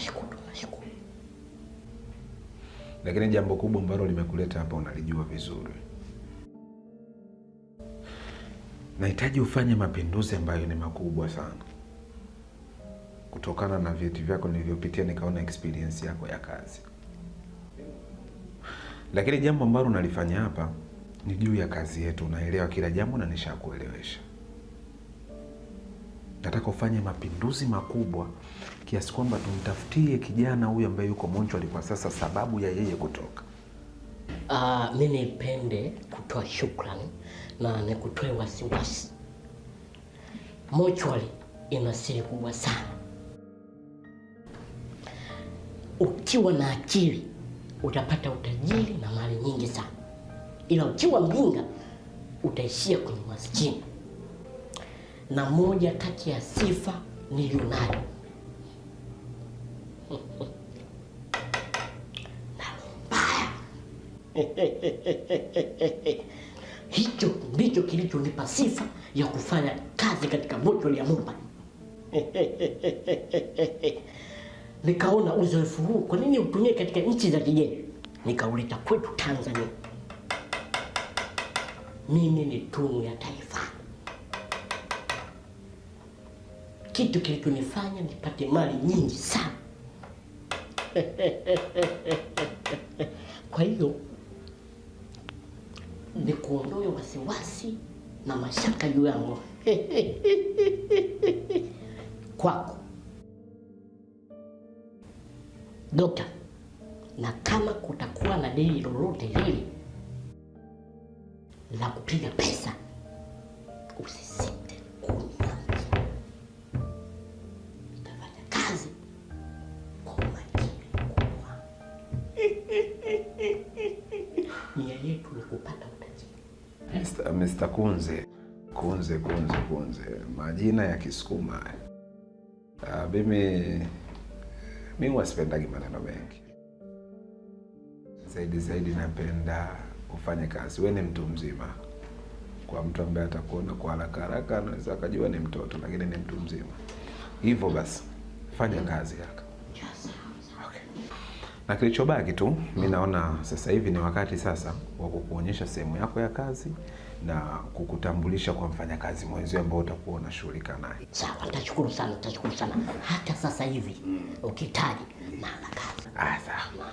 Nashukuru. Lakini jambo kubwa ambalo limekuleta hapa unalijua vizuri. Nahitaji ufanye mapinduzi ambayo ni makubwa sana. Kutokana na vyeti vyako nilivyopitia, nikaona experience yako ya kazi. Lakini jambo ambalo unalifanya hapa ni juu ya kazi yetu. Unaelewa kila jambo na nishakuelewesha. Nataka ufanye mapinduzi makubwa kiasi kwamba tumtafutie kijana huyu ambaye yuko Mochwari kwa sasa sababu ya yeye kutoka. Mimi nipende kutoa shukrani na nikutoe wasiwasi. Mochwari ina siri kubwa sana. Ukiwa na akili utapata utajiri na mali nyingi sana, ila ukiwa mjinga utaishia kwenye maskini. Na moja kati ya sifa nilionayo na mbaya hicho ndicho kilichonipa sifa ya kufanya kazi katika Mochwari ya Mumbai. Nikaona uzoefu huu kwa nini utumie katika nchi za kigeni, nikauleta kwetu Tanzania. Mimi ni tunu ya taifa. Kitu kilichonifanya nipate mali nyingi sana. Kwa hiyo nikuondoe wasiwasi na mashaka juu yangu kwako, Dokta. Na kama kutakuwa na deni lolote hili la kupiga pesa, usisite kuniambia. Nitafanya kazi kwa umakini mkubwa. Nia yetu ni kupata utajiri. Mr. Kunze. Majina ya Kisukuma. Mimi wasipendagi maneno mengi. Zaidi napenda ufanye kazi. Wewe ni mtu mzima. Kwa mtu ambaye atakuona kwa haraka anaweza akajua ni mtoto, lakini ni mtu mzima. Hivyo basi fanya kazi yako. Yes. Okay. Na kilichobaki tu, mimi naona sasa hivi ni wakati sasa wa kukuonyesha sehemu yako ya kazi na kukutambulisha kwa mfanyakazi mwenzio ambao utakuwa unashughulika naye. Sawa, nitashukuru sana. Hata sasa hivi ukitaji maana kazi. Sawa.